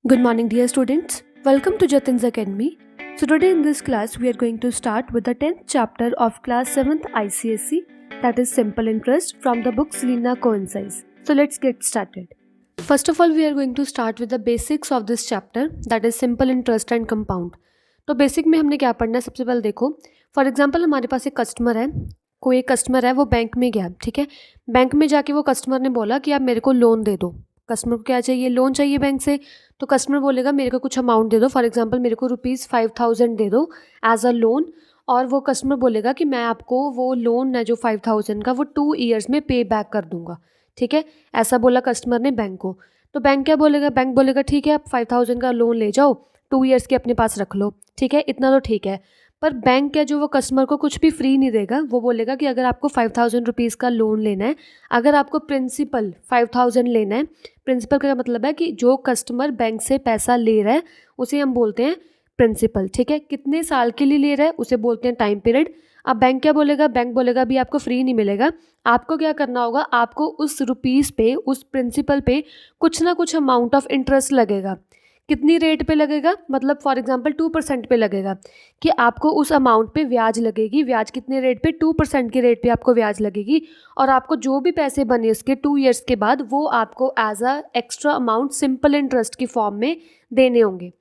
Good morning, dear students. Welcome to Jatin's Academy. So, today in this class, we are going to start with the 10th chapter of class 7th ICSE, that is Simple Interest, from the book Selena Coincides. So, let's get started. First of all, we are going to start with the basics of this chapter, that is Simple Interest and Compound. तो basic में हमने क्या पढ़ना है, सबसे पहले देखो. For example हमारे पास एक कस्टमर है, कोई एक कस्टमर है, वो बैंक में गया, ठीक है. बैंक में जाके वो कस्टमर ने बोला कि आप मेरे को लोन दे दो. कस्टमर को क्या चाहिए, लोन चाहिए बैंक से. तो कस्टमर बोलेगा मेरे को कुछ अमाउंट दे दो, फॉर एग्जांपल मेरे को ₹5000 दे दो एज अ लोन. और वो कस्टमर बोलेगा कि मैं आपको वो लोन है जो 5000 का, वो 2 ईयर्स में पे बैक कर दूंगा. ठीक है, ऐसा बोला कस्टमर ने बैंक को. तो बैंक क्या बोलेगा, बैंक बोलेगा ठीक है आप 5000 का लोन ले जाओ, 2 ईयर्स के अपने पास रख लो. ठीक है, इतना तो ठीक है. पर बैंक क्या, जो वो कस्टमर को कुछ भी फ्री नहीं देगा. वो बोलेगा कि अगर आपको 5000 रुपीज़ का लोन लेना है, अगर आपको प्रिंसिपल 5000 लेना है. प्रिंसिपल का मतलब है कि जो कस्टमर बैंक से पैसा ले रहा है उसे हम बोलते हैं प्रिंसिपल. ठीक है, कितने साल के लिए ले रहा है उसे बोलते हैं टाइम पीरियड. अब बैंक क्या बोलेगा, बैंक बोलेगा अभी आपको फ्री नहीं मिलेगा, आपको क्या करना होगा, आपको उस रुपीज़ पे, उस प्रिंसिपल पे कुछ ना कुछ अमाउंट ऑफ इंटरेस्ट लगेगा. कितनी रेट पे लगेगा, मतलब फॉर एग्जांपल 2% पे लगेगा, कि आपको उस अमाउंट पे ब्याज लगेगी. ब्याज कितने रेट पे, 2% की रेट पे आपको ब्याज लगेगी. और आपको जो भी पैसे बने उसके 2 ईयर्स के बाद वो आपको as a extra amount simple interest की फॉर्म में देने होंगे.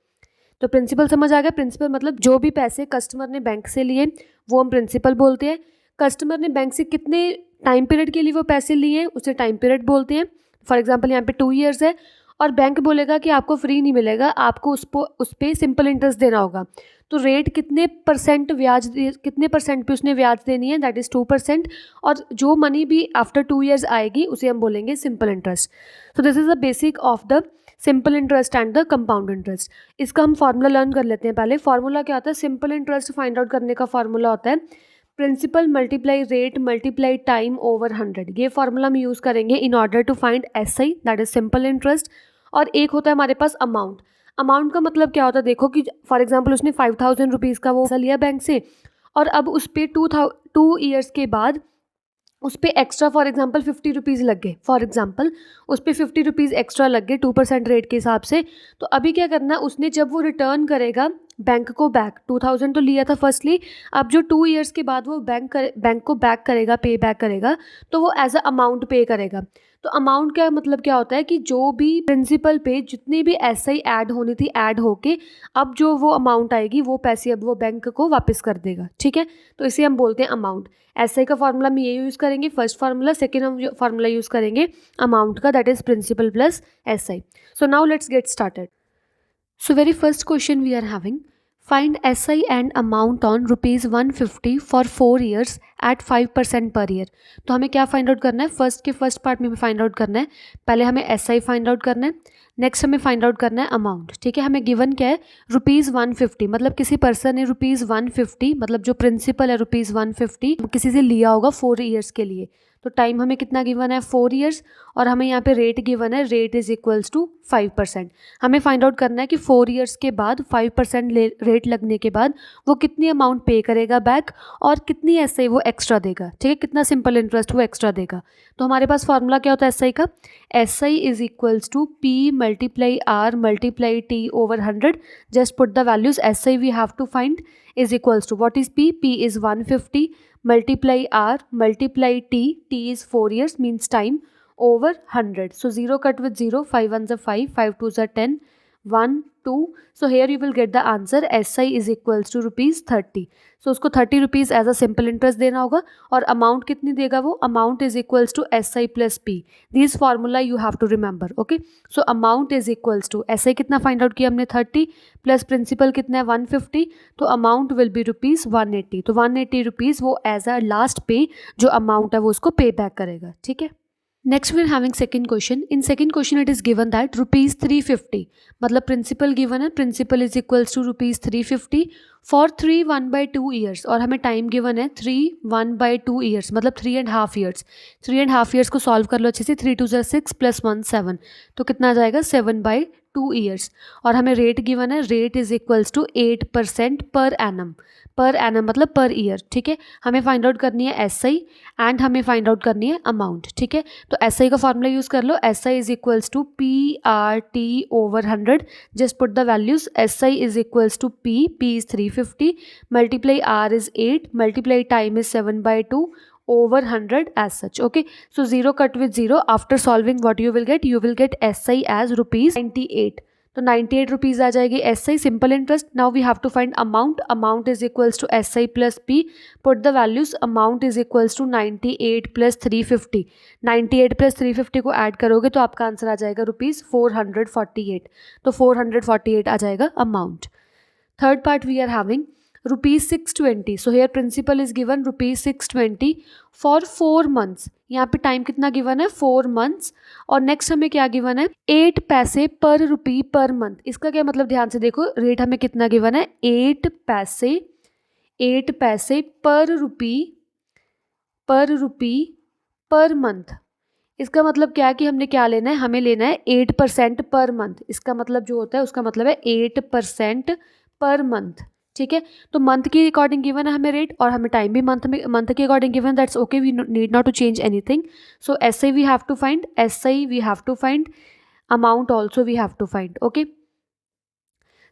तो प्रिंसिपल समझ आ गया. प्रिंसिपल मतलब जो भी पैसे कस्टमर ने बैंक से लिए वो हम प्रिंसिपल बोलते हैं. कस्टमर ने बैंक से कितने टाइम पीरियड के लिए वो पैसे लिए हैं उसे टाइम पीरियड बोलते हैं. फॉर एग्जाम्पल यहाँ पे 2 ईयर्स है और बैंक बोलेगा कि आपको फ्री नहीं मिलेगा, आपको उस पर सिंपल इंटरेस्ट देना होगा. तो रेट कितने परसेंट ब्याज, कितने परसेंट पे उसने ब्याज देनी है, दैट इज़ 2%. और जो मनी भी आफ्टर 2 ईयर्स आएगी उसे हम बोलेंगे simple interest. So this is the basic of the simple interest and the compound interest. इसका हम फार्मूला लर्न कर लेते हैं. पहले फार्मूला क्या होता है, सिंपल इंटरेस्ट फाइंड आउट करने का फार्मूला होता है principal multiply rate multiply time over 100. ये फार्मूला हम यूज़ करेंगे in order to find SI, that is simple interest. और एक होता है हमारे पास अमाउंट. अमाउंट का मतलब क्या होता है, देखो कि फॉर एग्जांपल उसने 5000 रुपीज़ का वो लिया बैंक से, और अब उस पर 2 ईयर्स के बाद उस पर एक्स्ट्रा फॉर एग्जांपल 50 रुपीज़ लग गए. फॉर एग्जांपल उस पर 50 रुपीज़ एक्स्ट्रा लग गए 2% रेट के हिसाब से. तो अभी क्या करना, उसने जब वो रिटर्न करेगा बैंक को बैक, 2000 तो लिया था फर्स्टली, अब जो 2 ईयर्स के बाद वो बैंक को बैक करेगा, पे बैक करेगा, तो वो एज अ अमाउंट पे करेगा. तो अमाउंट का मतलब क्या होता है कि जो भी प्रिंसिपल पे जितनी भी SI ऐड होनी थी ऐड होके अब जो वो अमाउंट आएगी वो पैसे अब वो बैंक को वापस कर देगा. ठीक है, तो इसे हम बोलते हैं अमाउंट. SI का फार्मूला हम ये यूज़ करेंगे फर्स्ट फार्मूला. सेकेंड हम फार्मूला यूज़ करेंगे अमाउंट का, that is principal plus SI. So now let's get started. So very first question we are having, find SI and amount on ₹150 for 4 years at 5% per year. तो हमें क्या find out करना है, first के first part में हमें find out करना है. पहले हमें SI फाइंड आउट करना है, नेक्स्ट हमें फाइंड आउट करना है अमाउंट. ठीक है, हमें गिवन क्या है, ₹150, मतलब किसी पर्सन ने ₹150, मतलब जो प्रिंसिपल है ₹150 किसी से लिया होगा 4 ईयर्स के लिए. तो टाइम हमें कितना गिवन है, 4 ईयर्स. और हमें यहाँ पे रेट गिवन है, रेट इज़ इक्वल्स टू 5%. हमें फाइंड आउट करना है कि 4 ईयर्स के बाद 5% रेट लगने के बाद वो कितनी अमाउंट पे करेगा बैक और कितनी SI वो एक्स्ट्रा देगा. ठीक है, कितना सिंपल इंटरेस्ट वो एक्स्ट्रा देगा. तो हमारे पास फार्मूला क्या होता है SI का, SI is equals to P multiply R multiply T over 100. Just put the values. SI we have to find is equals to, what is P, P is 150 multiply R multiply T is 4 years means time over 100. So 0 cut with 0, 5 1s are 5, 5 2s are 10, 1 2. So here you will get the answer, SI is equals to ₹30. So उसको 30 rupees as a simple interest देना होगा. और amount कितनी देगा वो, amount is equals to SI plus P. This formula you have to remember. Okay, so amount is equals to SI कितना find out किया हमने 30 प्लस प्रिंसिपल कितना है 150. तो अमाउंट विल बी ₹180. तो 180 रुपीज़ वो एज अ लास्ट पे जो अमाउंट है वो उसको पे बैक करेगा. ठीक है, next we are having second question. In second question it is given that ₹350, मतलब प्रिंसिपल गिवन है, principal is equals to ₹350 for 3 1/2 years. और हमें टाइम गिवन है 3 1/2 ईयर्स, मतलब 3.5 ईयर्स. 3.5 ईयर्स को सॉल्व कर लो अच्छे से. 3 2 6 + 1 7, तो कितना आ जाएगा 7/2. 2 ईयर्स और हमें रेट गिवन है, rate is equals to 8% per annum मतलब पर ईयर, ठीक है। हमें फाइंड आउट करनी है SI एंड हमें फाइंड आउट करनी है अमाउंट, ठीक है। तो SI का फॉर्मूला यूज़ कर लो, SI is equals to PRT over 100, just put the values, SI is equals to P is 350, multiply R is 8, multiply time is 7/2 over 100 as such. Okay, so 0 cut with 0. After solving, what you will get? You will get SI as rupees 98. तो 98 rupees आ जाएगी SI, simple interest. Now we have to find amount. Amount is equals to SI plus P. Put the values. Amount is equals to 98 plus 350. 98 plus 350 को add करोगे तो आपका answer आ जाएगा rupees 448. तो 448 आ जाएगा amount. Third part we are having rupees 620. So here principal is given rupees 620 for 4 months. यहाँ पे टाइम कितना गिवन है? 4 months. और नेक्स्ट हमें क्या गिवन है? 8 पैसे पर रुपी पर मंथ. इसका क्या मतलब, ध्यान से देखो, रेट हमें कितना गिवन है? 8 पैसे पर रुपी पर मंथ. इसका मतलब क्या है कि हमने क्या लेना है? हमें लेना है 8% पर मंथ. इसका मतलब जो होता है उसका मतलब है 8% पर मंथ, ठीक है। तो मंथ के अकॉर्डिंग गिवन है हमें रेट और हमें टाइम भी मंथ के according given. That's okay, we need not to change anything. So SI we have to find, SI we have to find, amount also we have to find. Okay,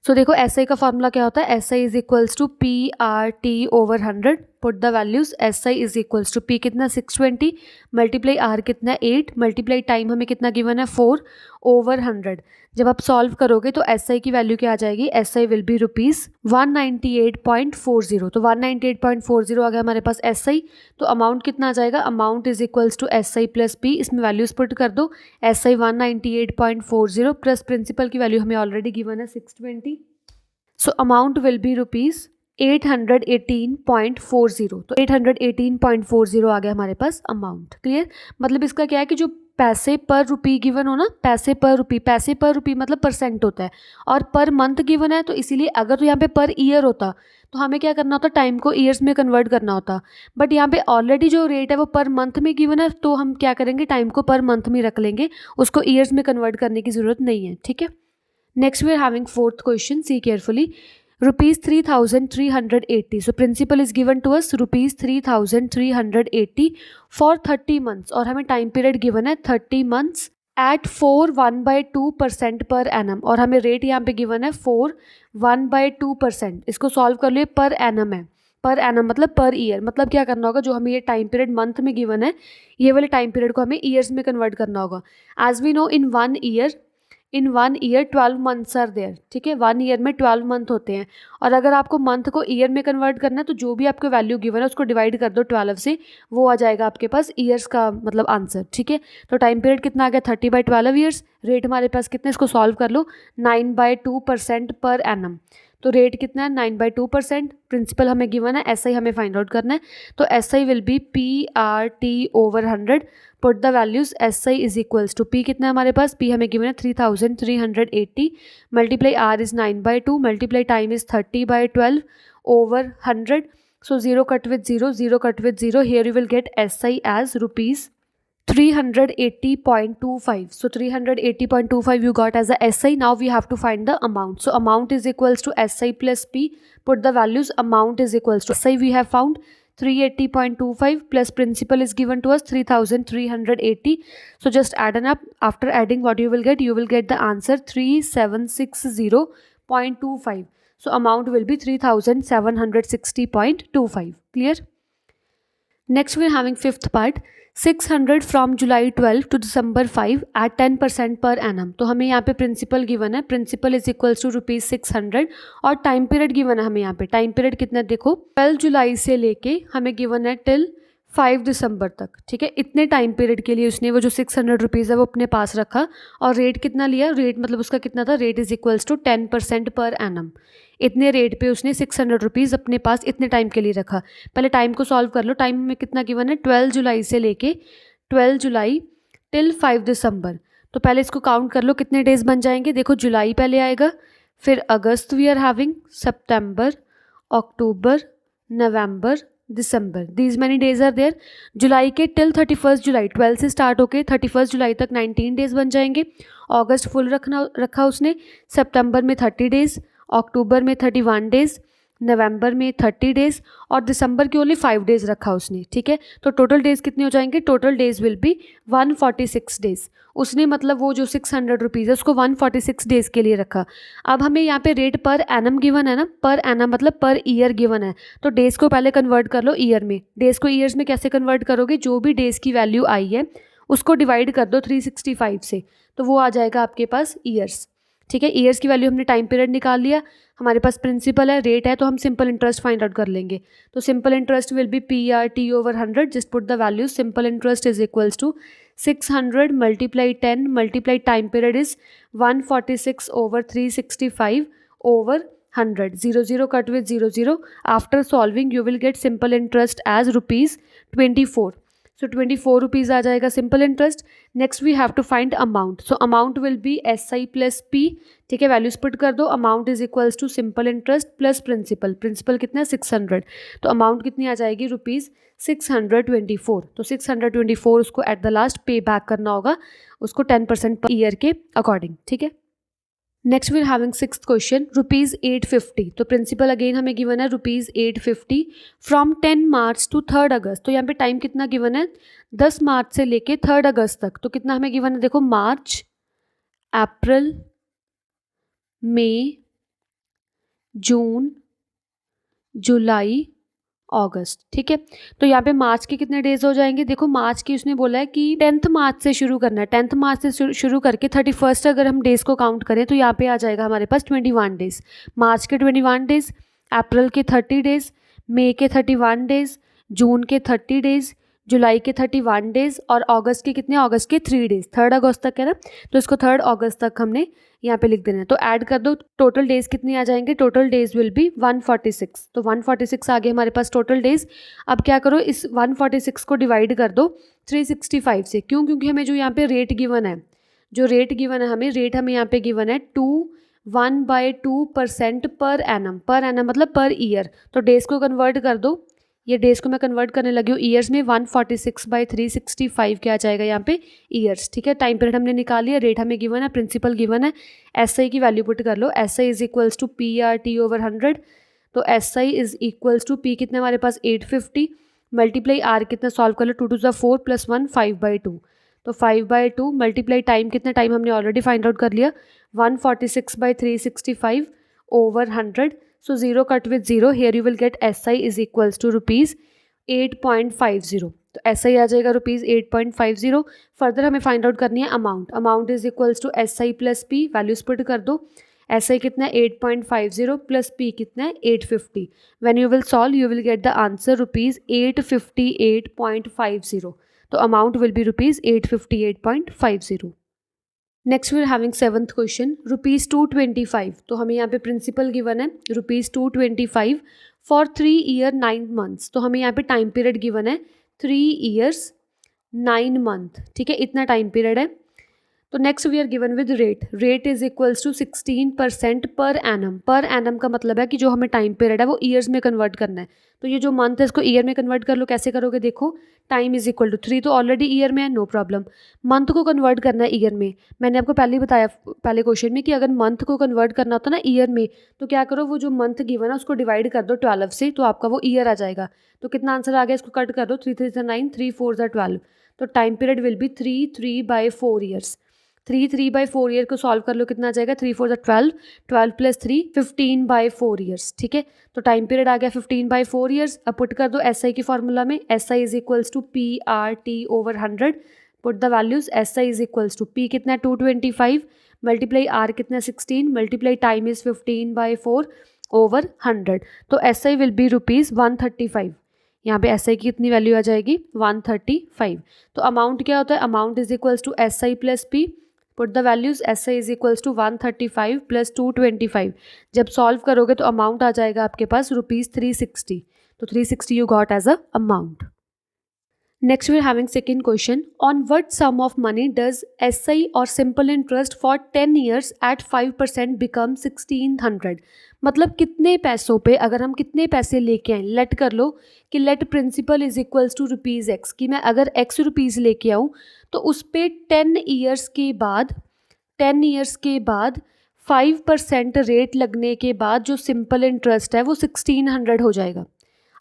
so देखो SI का formula क्या होता है? SI is equals to PRT over 100. Put the values. SI is equals to P कितना? 620, multiply R कितना? 8, multiply time हमें कितना given है? 4 ओवर 100. जब आप सॉल्व करोगे तो SI की वैल्यू क्या आ जाएगी? SI will be rupees 198.40. तो 198.40 आ गया हमारे पास SI. तो अमाउंट कितना आ जाएगा? Amount is equals to SI plus P. इसमें वैल्यूज पुट कर दो. SI 198.40 प्लस प्रिंसिपल की वैल्यू हमें ऑलरेडी गिवन है 620. So amount will be rupees 818.40. तो 818.40 आ गया हमारे पास अमाउंट. क्लियर? मतलब इसका क्या है कि जो पैसे पर रुपी गिवन हो ना, पैसे पर रुपी मतलब परसेंट होता है और पर मंथ गिवन है, तो इसीलिए अगर तो यहाँ पे पर ईयर होता तो हमें क्या करना होता? टाइम को ईयर्स में कन्वर्ट करना होता. बट यहाँ पे ऑलरेडी जो रेट है वो पर मंथ में गिवन है, तो हम क्या करेंगे? टाइम को पर मंथ में रख लेंगे, उसको ईयर्स में कन्वर्ट करने की ज़रूरत नहीं है, ठीक है. Next we are having fourth question. See carefully. Rupees 3,380. So principal is given to us rupees 3,380 for 30 months और हमें टाइम पीरियड गिवन है 30 months एट 4.1/2% पर एनम और हमें रेट यहाँ पे गिवन है 4.1/2%. इसको सॉल्व कर लो. पर एनम है, पर एनम मतलब पर ईयर. मतलब क्या करना होगा? जो हमें ये टाइम पीरियड मंथ में गिवन है, ये वाले टाइम पीरियड को हमें ईयर्स में कन्वर्ट करना होगा. As we know, in 1 year 12 months are there, ठीक है. 1 ईयर में 12 मंथ होते हैं और अगर आपको मंथ को ईयर में कन्वर्ट करना है तो जो भी आपको वैल्यू गिवन है उसको डिवाइड कर दो 12 से, वो आ जाएगा आपके पास ईयर्स का मतलब आंसर, ठीक है. तो टाइम पीरियड कितना आ गया? 30/12 ईयर्स. रेट हमारे पास कितना? इसको सॉल्व कर लो. 9/2% पर एनम. तो रेट कितना है? 9/2%. प्रिंसिपल हमें गिवन है, SI हमें फाइंड आउट करना है. तो SI will be PRT over 100. Put the values. SI is equals to P कितना है हमारे पास? P हमें गिवन है 3,380, multiply R is 9/2, multiply time is 30/12 over 100. So 0 cut with 0 cut with 0. Here you will get SI as rupees 380.25. So 380.25 you got as a SI. Now we have to find the amount. So amount is equals to SI plus P. Put the values. Amount is equals to SI we have found 380.25 plus principal is given to us 3,380. So just add it up. After adding, what you will get? You will get the answer 3760.25. So amount will be 3,760.25. Clear? Next we are having fifth part. 600 from July 12 to December 5 at 10% per annum. तो हमें यहाँ पे principal given है. Principal is equals to rupees 600 और time period given है हमें यहाँ पे. टाइम पीरियड कितना देखो, 12 जुलाई से लेके हमें गिवन है टिल 5 दिसंबर तक, ठीक है. इतने टाइम पीरियड के लिए उसने वो जो 600 रुपीज़ है वो अपने पास रखा और रेट कितना लिया? रेट मतलब उसका कितना था? Rate is equals to 10% per annum. इतने रेट पे उसने 600 रुपीज़ अपने पास इतने टाइम के लिए रखा. पहले टाइम को सॉल्व कर लो. टाइम में कितना गिवन है? 12 जुलाई से लेके 12 जुलाई टिल 5 दिसंबर. तो पहले इसको काउंट कर लो कितने डेज बन जाएंगे. देखो जुलाई पहले आएगा, फिर August we are having, September, October, November, December, these many days are there. जुलाई के टिल 31 जुलाई, 12 से स्टार्ट होके 31 जुलाई तक 19 डेज बन जाएंगे। अगस्त फुल रखा उसने। सितंबर में 30 डेज, अक्टूबर में 31 डेज, नवंबर में 30 डेज और दिसंबर के ओनली 5 डेज रखा उसने। ठीक है, तो टोटल डेज कितने हो जाएंगे? Total days will be 146 days. उसने मतलब वो जो 600 रुपीज़ है उसको 146 डेज के लिए रखा। अब हमें यहाँ पे रेट पर एनम गिवन है ना, पर एनम मतलब पर ईयर गिवन है, तो डेज को पहले कन्वर्ट कर लो ईयर में। डेज को ईयर्स में कैसे कन्वर्ट करोगे? जो भी डेज की वैल्यू आई है उसको डिवाइड कर दो 365 से, तो वो आ जाएगा आपके पास ईयर्स। ठीक है, ईयर्स की वैल्यू हमने टाइम पीरियड निकाल लिया, हमारे पास प्रिंसिपल है, रेट है, तो हम सिंपल इंटरेस्ट फाइंड आउट कर लेंगे। तो simple interest will be PRT/100, just put the value. Simple interest is equals to 600 multiply 10 multiply time period is 146/365/100. 0 0 cut with 0 0. After solving you will get simple interest as ₹24. So 24 rupees आ जाएगा simple interest. Next we have to find amount. So amount will be SI plus P. ठीक है, values put कर दो। Amount is equals to simple interest plus principal. Principal कितना है? 600। तो amount कितनी आ जाएगी? ₹624। तो 624 उसको एट द लास्ट पे बैक करना होगा, उसको 10% पर ईयर के अकॉर्डिंग। ठीक है, next we are having sixth question, ₹850। तो प्रिंसिपल अगेन हमें गिवन है ₹850 फ्रॉम 10 मार्च टू 3 अगस्त। तो यहाँ पे टाइम कितना गिवन है? 10 मार्च से लेके 3 अगस्त तक। तो कितना हमें गिवन है? देखो, मार्च, अप्रैल, मई, जून, जुलाई, अगस्त। ठीक है, तो यहाँ पे मार्च के कितने डेज हो जाएंगे? देखो, मार्च की उसने बोला है कि 10 मार्च से शुरू करना है। 10 मार्च से शुरू करके 31 अगर हम डेज को काउंट करें तो यहाँ पे आ जाएगा हमारे पास 21 डेज। मार्च के 21 डेज, अप्रैल के 30 डेज, मई के 31 डेज, जून के 30 डेज, जुलाई के 31 डेज और अगस्त के कितने? अगस्त के 3 डेज। 3 अगस्त तक है ना, तो इसको 3 अगस्त तक हमने यहाँ पे लिख देना है। तो ऐड कर दो, टोटल डेज कितने आ जाएंगे? Total days will be 146। तो 146 आ गए हमारे पास टोटल डेज। अब क्या करो, इस 146 को डिवाइड कर दो 365 से। क्यों? क्योंकि हमें जो यहाँ पे रेट गिवन है, जो रेट गिवन है हमें, रेट हमें यहाँ पे गिवन है 1/2% पर एनम। पर एनम मतलब पर ईयर। तो डेज को कन्वर्ट कर दो, ये डेज को मैं कन्वर्ट करने लगी हूँ ईयर्स में। 146/365 क्या आ जाएगा यहाँ पे? ईयर्स। ठीक है, टाइम पीरियड हमने निकाल लिया, रेट हमें गिवन है, प्रिंसिपल गिवन है। SI की वैल्यू पुट कर लो। SI is equals to PRT/100। तो SI is equals to P कितने हमारे पास? 850 मल्टीप्लाई R कितना? सॉल्व कर लो, 2 2 4 + 1 5/2। तो 5/2 मल्टीप्लाई टाइम कितना? टाइम हमने ऑलरेडी फाइंड आउट कर लिया, 146/365/100. So 0 cut with 0. Here you will get SI is equals to ₹8.50. तो SI आ जाएगा ₹8.50। फर्दर हमें फाइंड आउट करनी है amount. Amount is equals to SI plus P। Values put कर दो। SI कितना है? 8.50 प्लस P कितना है? 850। When you will solve you will get the answer ₹858.50। तो amount will be ₹858.50। Next we are having seventh question, ₹225। तो हमें यहाँ पे प्रिंसिपल गिवन है ₹225 फॉर 3 ईयर 9 मंथ्स। तो हमें यहाँ पे टाइम पीरियड गिवन है 3 ईयर्स 9 मंथ। ठीक है, इतना टाइम पीरियड है। तो next we are given with rate. Rate is equals to 16% per annum. Per annum का मतलब है कि जो हमें टाइम पीरियड है वो ईयर्स में कन्वर्ट करना है। तो ये जो मंथ है इसको ईयर में कन्वर्ट कर लो। कैसे करोगे? देखो, टाइम इज इक्वल टू 3 तो ऑलरेडी ईयर में है, नो प्रॉब्लम। मंथ को कन्वर्ट करना है ईयर में। मैंने आपको पहले ही बताया पहले क्वेश्चन में कि अगर मंथ को कन्वर्ट करना होता ना ईयर में, तो क्या करो, वो जो मंथ गिवन है उसको डिवाइड कर दो 12 से, तो आपका वो ईयर आ जाएगा। तो कितना आंसर आ गया? इसको कट कर दो, 3 3 9, 3 4 12। तो time period will B 3/4 years. 3/4 year को सॉल्व कर लो, कितना आ जाएगा? 3 4 12, 12 + 3 15/4 ईयर्स। ठीक है, तो टाइम पीरियड आ गया 15/4 ईयर्स। अब पुट कर दो SI की फॉर्मूला में। SI is equals to PRT/100। Put the values. SI is equals to P कितना है? 225 मल्टीप्लाई R कितना? 16 मल्टीप्लाई टाइम इज 15/4/100। तो SI विल बी ₹135। यहाँ पे SI की कितनी वैल्यू आ जाएगी? 135। तो अमाउंट क्या होता है? Amount is equals to SI plus P। Put the values. SI is equals to 135 + 225। जब सॉल्व करोगे तो अमाउंट आ जाएगा आपके पास ₹360। तो 360 you got as a amount. Next, we are having second question. On what sum of money does SI or simple interest for 10 years at 5% become 1600? मतलब कितने पैसों पे, अगर हम कितने पैसे लेके आएँ, लेट कर लो कि let principal is equals to rupees x, कि मैं अगर एक्स रुपीज़ लेके आऊँ तो उस पर 10 ईयर्स के बाद 5% रेट लगने के बाद जो सिंपल इंटरेस्ट है वो 1600 हो जाएगा.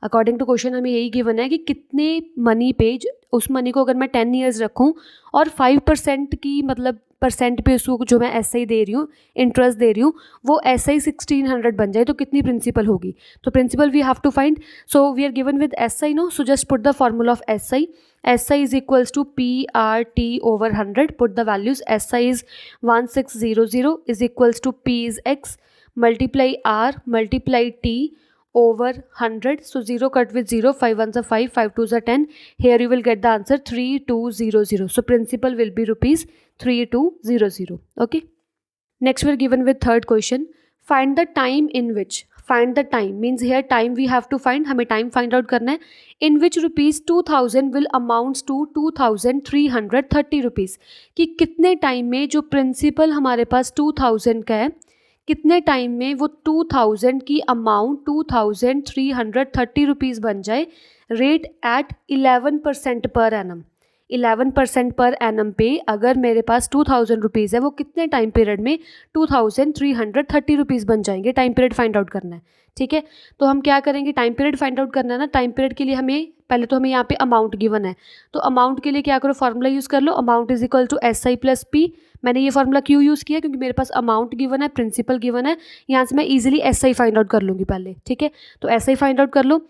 अकॉर्डिंग टू क्वेश्चन हमें यही गिवन है कि कितने मनी पे, उस मनी को अगर मैं 10 ईयर्स रखूं और 5% की मतलब परसेंट पे उसको जो मैं एस आई दे रही हूँ, इंटरेस्ट दे रही हूँ, वो एस आई 1600 बन जाए तो कितनी प्रिंसिपल होगी. तो principal we have to find. So we are given with S I no, so just put the formula of S I. S I is equals to P R T over 100. Put the values. S I is 1600 is equals to P is x multiply R multiply T over 100. So 0 cut with 0, 5 ones are 5, 5 twos are 10. Here you will get the answer 3200. So principal will be rupees 3200. Okay. Next we are given with third question. Find the time in which. Find the time means here time we have to find. हमें time find out करना है. In which rupees 2000 will amounts to 2330 rupees. कि कितने time में जो principal हमारे पास 2000 का है, कितने टाइम में वो 2000 की अमाउंट 2330 रुपीज़ बन जाए. Rate at 11% per annum. 11% per annum पे अगर मेरे पास 2000 रुपीज़ है, वो कितने टाइम पीरियड में 2330 रुपीज़ बन जाएंगे. टाइम पीरियड फाइंड आउट करना है. ठीक है, तो हम क्या करेंगे, टाइम पीरियड फाइंड आउट करना है ना. टाइम पीरियड के लिए हमें पहले तो हमें यहाँ पे अमाउंट गिवन है, तो अमाउंट के लिए क्या करो, फॉर्मूला यूज़ कर लो. Amount is equal to S I plus P. मैंने ये फॉर्मूला क्यों यूज़ किया, क्योंकि मेरे पास अमाउंट गिवन है, प्रिंसिपल गिवन है. यहाँ से मैं easily S I find out कर लूँगी पहले. ठीक है, तो एस आई फाइंड आउट कर लो.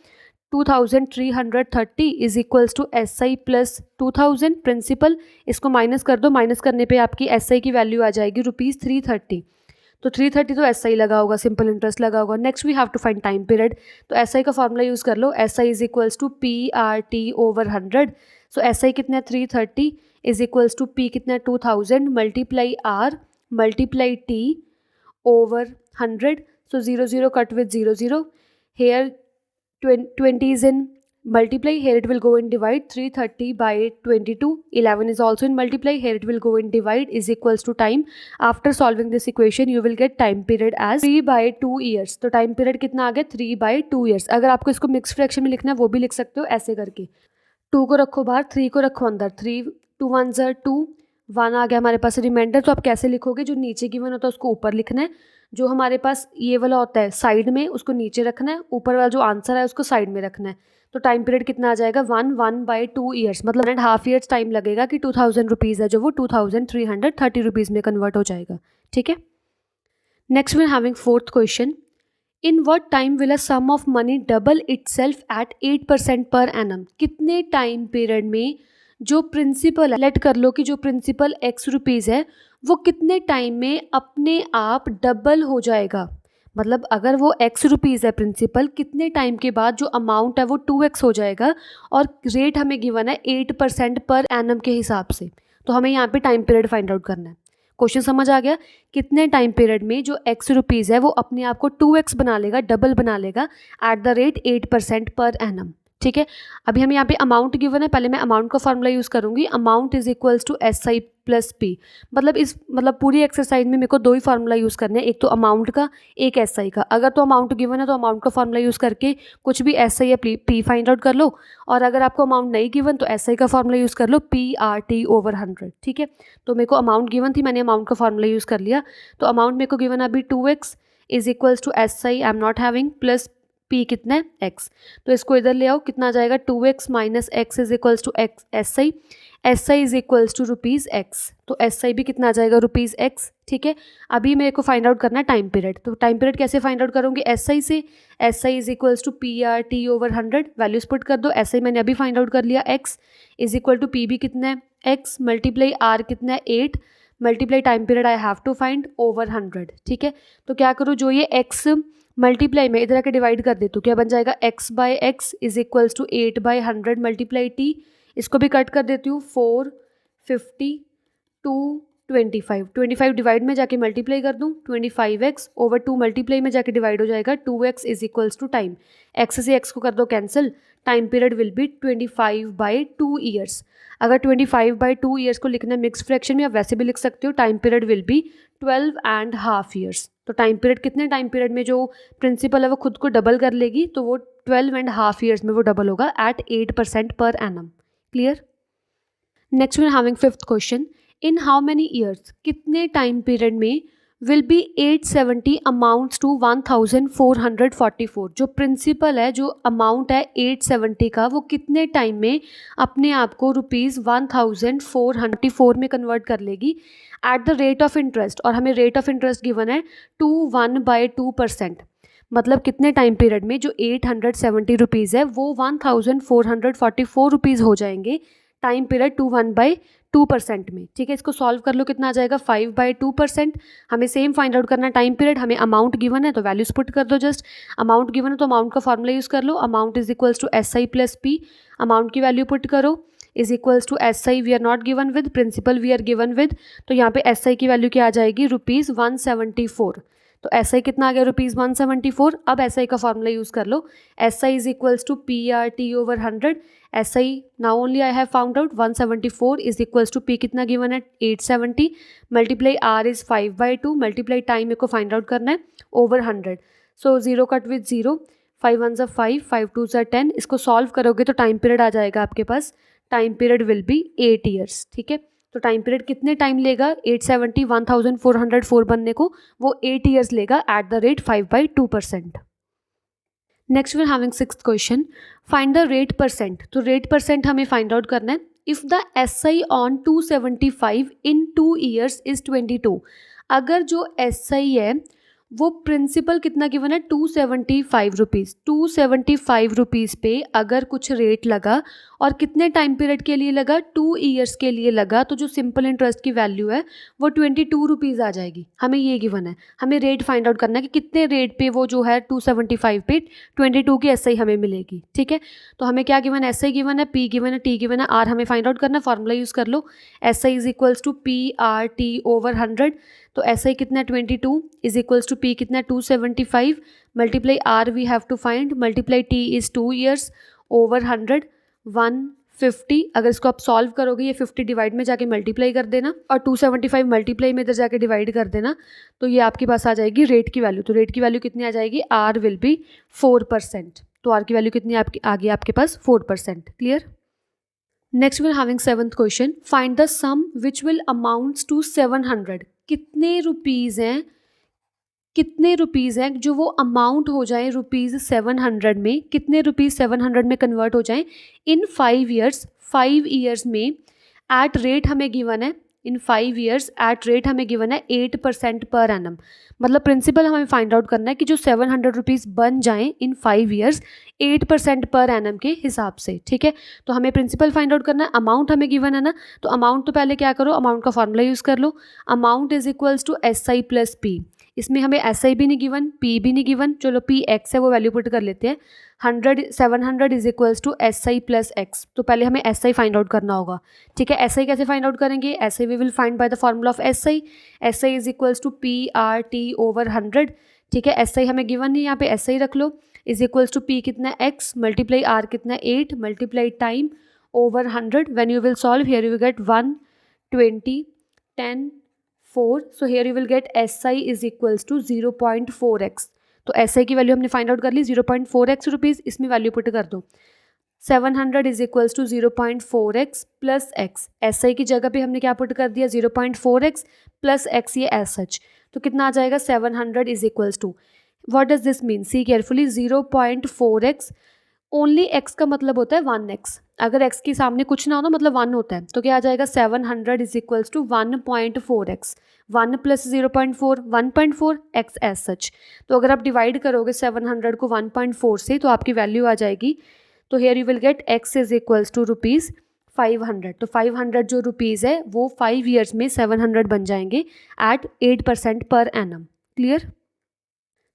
2330 is equals to S I plus 2000 principal. इसको माइनस कर दो. माइनस करने पे आपकी एस आई की वैल्यू आ जाएगी ₹330. तो 330 तो एस आई लगा होगा, सिंपल इंटरेस्ट लगा होगा. Next we have to find time period. तो एस आई का फॉर्मूला यूज़ कर लो. S I is equals to P R T over 100. So S I कितना है 330 इज इक्वल्स टू पी कितना है 2000 multiply R multiply T over 100. So 0 0 cut with 0 0. Here 20 is in multiply, here it will go in divide. 330 by 22, 11 is also in multiply, here it will go in divide, is equals to time. After solving this equation you will get time period as 3 by 2 years. तो time period कितना आ गया 3 by 2 years. अगर आपको इसको mix fraction में लिखना है वो भी लिख सकते हो ऐसे करके. 2 को रखो बाहर, 3 को रखो अंदर. 3 2 1 2, 1 आ गया हमारे पास रिमाइंडर. तो आप कैसे लिखोगे, जो नीचे गिवन होता है उसको ऊपर लिखना है, जो हमारे पास ये वाला होता है साइड में उसको नीचे रखना है, ऊपर वाला जो आंसर है उसको साइड में रखना है. तो टाइम पीरियड कितना आ जाएगा 1 by 2 ईयर्स. मतलब 1.5 ईयर्स टाइम लगेगा कि 2000 रुपीज़ है जो वो 2330 रुपीज़ में कन्वर्ट हो जाएगा. ठीक है, next we are having fourth question. In what time will a sum of money double itself at 8% per annum. कितने टाइम पीरियड में जो प्रिंसिपल है, लेट कर लो कि जो प्रिंसिपल x रुपीज़ है वो कितने टाइम में अपने आप डबल हो जाएगा. मतलब अगर वो x रुपीज़ है प्रिंसिपल, कितने टाइम के बाद जो अमाउंट है वो 2x हो जाएगा. और रेट हमें गिवन है 8% पर एनम के हिसाब से. तो हमें यहाँ पे टाइम पीरियड फाइंड आउट करना है. क्वेश्चन समझ आ गया, कितने टाइम पीरियड में जो x रुपीज़ है वो अपने आप को 2x बना लेगा, डबल बना लेगा at the rate 8% per annum. ठीक है, अभी हमें यहाँ पे अमाउंट गिवन है, पहले मैं अमाउंट का फॉर्मूला यूज़ करूँगी. Amount is equals to S I plus P. मतलब पूरी एक्सरसाइज में मेरे को 2 ही फार्मूला यूज़ करने हैं, एक तो अमाउंट का, एक एस आई का. अगर तो अमाउंट गिवन है तो अमाउंट का फॉर्मूला यूज़ करके कुछ भी एस आई या पी फाइंड आउट कर लो. और अगर आपको अमाउंट नहीं गिवन तो एस आई का फॉर्मूला यूज़ कर लो, पी आर टी ओवर 100. ठीक है, तो मेरे को अमाउंट गिवन थी, मैंने अमाउंट का फॉर्मूला यूज़ कर लिया. तो अमाउंट मेरे को गिवन अभी 2x is equals to S I I am not having plus P कितना है x. तो इसको इधर ले आओ, कितना आ जाएगा 2x minus x is equals to x S I. S I is equals to rupees x. तो एस आई भी कितना आ जाएगा रुपीज़ एक्स. ठीक है, अभी मेरे को फाइंड आउट करना है टाइम पीरियड. तो टाइम पीरियड कैसे फाइंड आउट करूँगी, एस आई से. S I is equals to P R T over 100. Values put कर दो. एस आई मैंने अभी फाइंड आउट कर लिया, x is equal to P भी कितना है x मल्टीप्लाई आर कितना है 8 multiply time period I have to find over 100. ठीक है, तो क्या करूँ, जो ये x मल्टीप्लाई में इधर आके डिवाइड कर देती हूँ, क्या बन जाएगा x by x is equals to 8 by 100 multiply T. इसको भी कट कर देती हूँ, 4 50 2 25 डिवाइड में जाके मल्टीप्लाई कर दूँ, 25x ओवर 2 मल्टीप्लाई में जाके डिवाइड हो जाएगा, 2x is equals to time, x से x को कर दो cancel, time period will be 25/2 years. अगर 25/2 ईयर्स को लिखना है मिक्स फ्रैक्शन में, आप वैसे भी लिख सकते हो, time period will B 12.5 years. तो टाइम पीरियड कितने टाइम पीरियड में जो प्रिंसिपल है वो खुद को डबल कर लेगी, तो वो 12.5 ईयर्स में वो डबल होगा at 8% per annum. Clear. Next we are having fifth question, in how many years, कितने टाइम पीरियड में विल बी 870 अमाउंट्स टू 1444। जो प्रिंसिपल है, जो अमाउंट है 870 का, वो कितने टाइम में अपने आप को ₹1444 में कन्वर्ट कर लेगी eight the rate of interest. और हमें रेट ऑफ इंटरेस्ट गिवन है 21/2%। मतलब कितने टाइम पीरियड में जो 870 रुपीज़ है वो 1444 रुपीज़ हो जाएंगे टाइम पीरियड 21/2% में। ठीक है, इसको सॉल्व कर लो, कितना आ जाएगा 5/2%। हमें सेम फाइंड आउट करना है टाइम पीरियड, हमें अमाउंट गिवन है तो वैल्यूज पुट कर दो, जस्ट अमाउंट गिवन है तो अमाउंट का फॉर्मूला यूज़ कर लो, amount is equals to SI plus P, amount की वैल्यू पुट करो, is equals to SI we are not given with, principal we are given with, तो यहाँ पे SI की वैल्यू क्या आ जाएगी ₹174। तो SI कितना आ गया ₹174। अब SI का फॉर्मूला यूज़ कर लो, SI is equals to PRT over 100। SI now only I have found out 174 is equals to P कितना गिवन है 870, multiply R is 5/2, multiply time मेरे को फाइंड आउट करना है ओवर 100। सो 0 कट विद 0, 5 1 ज़ा 5, 5 2 ज़ा 10। इसको सॉल्व करोगे तो टाइम पीरियड आ जाएगा आपके पास, time period will be 8 years. ठीक है, तो टाइम पीरियड कितने टाइम लेगा 870 1404 बनने को, वो 8 ईयर्स लेगा at the rate 5/2%। Next we are having sixth question, find the rate percent. तो रेट परसेंट हमें फाइंड आउट करना है। If the SI on 275 in 2 years is 22। अगर जो SI है वो प्रिंसिपल कितना गिवन है 275 रुपीज़, 275 रुपीज़ पे अगर कुछ रेट लगा और कितने टाइम पीरियड के लिए लगा 2 ईयर्स के लिए लगा, तो जो सिंपल इंटरेस्ट की वैल्यू है वो 22 रुपीज़ आ जाएगी। हमें ये गिवन है, हमें रेट फाइंड आउट करना है कि कितने रेट पे वो जो है 275 पे 22 की SI हमें मिलेगी। ठीक है, तो हमें क्या गिवन है, SI गिवन है, P गिवन है, T गिवन है, R हमें फाइंड आउट करना है, फॉर्मूला यूज़ कर लो, SI is equals to PRT over 100। तो SI कितना है 22 इज इक्वल्स टू P कितना है 275, multiply R we have to find, multiply T is 2 years over 100 150। अगर इसको आप सॉल्व करोगे, ये 50 डिवाइड में जाके मल्टीप्लाई कर देना और 275 मल्टीप्लाई में इधर जाके डिवाइड कर देना, तो ये आपके पास आ जाएगी रेट की वैल्यू। तो रेट की वैल्यू कितनी आ जाएगी, R विल बी 4%। तो R की वैल्यू कितनी आ गई आपके पास 4%। Clear. Next we are having seventh question, find the sum which will amounts to 700। कितने रुपीज़ हैं जो वो अमाउंट हो जाए ₹700 में, कितने रुपीज़ 700 में कन्वर्ट हो जाएं इन 5 ईयर्स। 5 ईयर्स में एट रेट हमें गिवन है, इन 5 ईयर्स एट रेट हमें गिवन है 8% पर एनम। मतलब प्रिंसिपल हमें फाइंड आउट करना है कि जो 700 रुपीज़ बन जाएं इन 5 ईयर्स 8% पर एनम के हिसाब से। ठीक है, तो हमें प्रिंसिपल फाइंड आउट करना है, अमाउंट हमें गिवन है ना, तो अमाउंट तो पहले क्या करो, अमाउंट का फॉर्मूला यूज़ कर लो, amount is equals to SI plus P। इसमें हमें SI भी नहीं गिवन, P भी नहीं गिवन, चलो PX है वो वैल्यू पुट कर लेते हैं। 700 is equals to SI plus X। तो पहले हमें SI फाइंड आउट करना होगा। ठीक है, SI कैसे फाइंड आउट करेंगे, SI we will find by the formula of SI। SI is equals to PRT over 100। ठीक है, SI हमें गिवन नहीं, यहाँ पे SI रख लो, इज इक्वल्स टू P कितना X, मल्टीप्लाई R कितना 8, multiply time over 100। When you will solve here you will get 1 20 10 4। So here you will get SI is equals to 0.4x। तो SI की value हमने find out कर ली 0.4x rupees, इसमें value put कर दो, 700 is equals to 0.4x plus x। SI की जगह पे हमने क्या पुट कर दिया 0.4x प्लस x, ये एज सच। तो कितना आ जाएगा 700 is equals to, what does this mean, see carefully, 0.4x only x का मतलब होता है 1x। अगर x के सामने कुछ ना हो ना मतलब 1 होता है, तो क्या आ जाएगा 700 is equals to 1.4x, 1 plus 0.4 1.4 x as such. तो अगर आप डिवाइड करोगे 700 को 1.4 से तो आपकी वैल्यू आ जाएगी, तो here you will get x is equals to ₹500। तो 500 जो रुपीज़ है वो 5 ईयर्स में 700 बन जाएंगे at 8% per annum. Clear.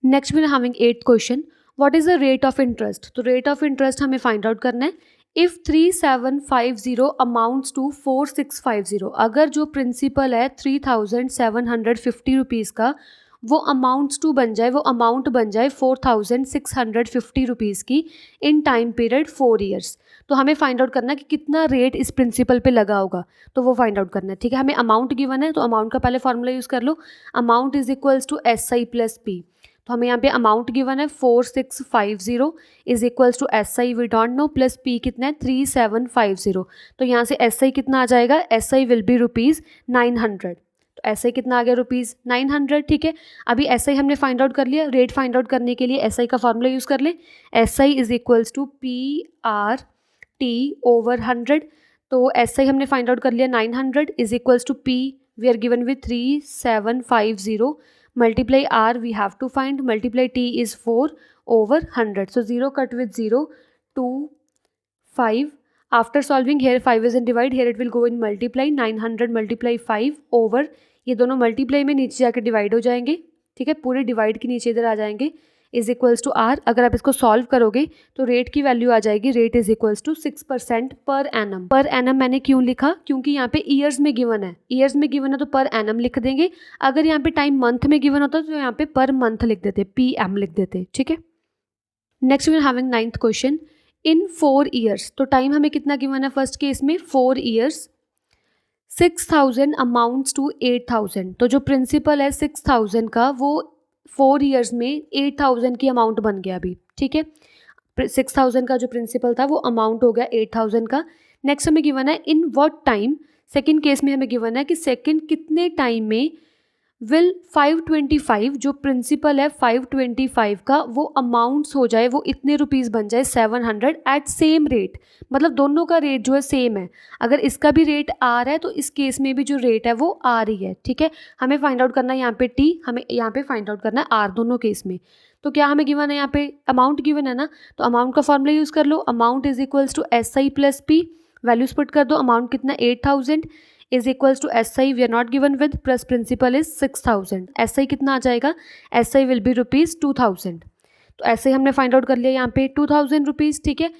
Next we are having 8th question, what is the rate of interest. तो रेट ऑफ इंटरेस्ट हमें फाइंड आउट करना है। इफ़ 3750 अमाउंट्स टू 4650, अगर जो प्रिंसिपल है 3750 रुपीज़ का वो अमाउंट्स टू बन जाए, वो अमाउंट बन जाए 4650 रुपीज़ की इन टाइम पीरियड 4 ईयर्स, तो हमें फाइंड आउट करना है कि कितना रेट इस प्रिंसिपल पे लगा होगा, तो वो फाइंड आउट करना है। ठीक है, हमें अमाउंट गिवन है तो अमाउंट का पहले फॉर्मूला यूज़ कर लो, amount is equals to S I plus P. तो हमें यहाँ पे अमाउंट गिवन है 4650 is equals to S I we don't know, plus P कितना है 3750। तो यहाँ से एस आई कितना आ जाएगा, एस आई विल बी ₹900। तो एस आई कितना आ गया, ₹900। ठीक है, अभी एस आई हमने फाइंड आउट कर लिया, रेट फाइंड आउट करने के लिए एस आई का फॉर्मूला यूज़ कर ले, S I is equals to PR/T/100। तो एस आई हमने फाइंड आउट कर लिया 900 is equals to P we are given with 3750 multiply r we have to find, multiply t is 4/100, so 0 cut with 0, 2 5. After solving here 5 is in divide, here it will go in multiply, 900 multiply 5 over, ये दोनों multiply में नीचे जाकर divide हो जाएंगे। ठीक है, पूरे डिवाइड के नीचे इधर आ जाएंगे, इज इक्वल्स टू आर। अगर आप इसको सॉल्व करोगे तो रेट की वैल्यू आ जाएगी, rate is equals to 6% per annum. Per annum मैंने क्यों लिखा, क्योंकि यहाँ पे ईयर्स में गिवन है, ईयर्स में गिवन है तो पर एनम लिख देंगे। अगर यहाँ पे टाइम मंथ में गिवन होता तो यहाँ पे पर मंथ लिख देते, PM लिख देते। ठीक है, next we are having 9th question, in 4 years. तो टाइम हमें कितना गिवन है फर्स्ट केस में, 4 ईयर्स, 6000 अमाउंट्स टू 8000। तो जो प्रिंसिपल है 6000 का वो 4 ईयर्स में 8000 की अमाउंट बन गया अभी। ठीक है, 6000 का जो प्रिंसिपल था वो अमाउंट हो गया 8000 का। नेक्स्ट हमें गिवन है in what time, second case में हमें गिवन है कि सेकंड कितने टाइम में विल 525, जो प्रिंसिपल है 525 का वो अमाउंट्स हो जाए, वो इतने रुपीज़ बन जाए 700 एट सेम रेट। मतलब दोनों का रेट जो है सेम है, अगर इसका भी रेट आर है तो इस केस में भी जो रेट है वो आर ही है। ठीक है, हमें फाइंड आउट करना है यहाँ पे टी, हमें यहाँ पे फाइंड आउट करना है आर, दोनों केस में। तो क्या हमें गिवन है यहाँ पे, अमाउंट गिवन है ना, तो अमाउंट का फॉर्मूला यूज़ कर लो, amount is equals to S I plus P, values put कर दो, अमाउंट कितना 8000 is equals to S I we are not given with, plus principal is 6000, S I कितना आ जाएगा, एस आई विल बी ₹2000। तो S आई हमने find out कर लिया यहाँ पे 2000 रुपीज़। ठीक है,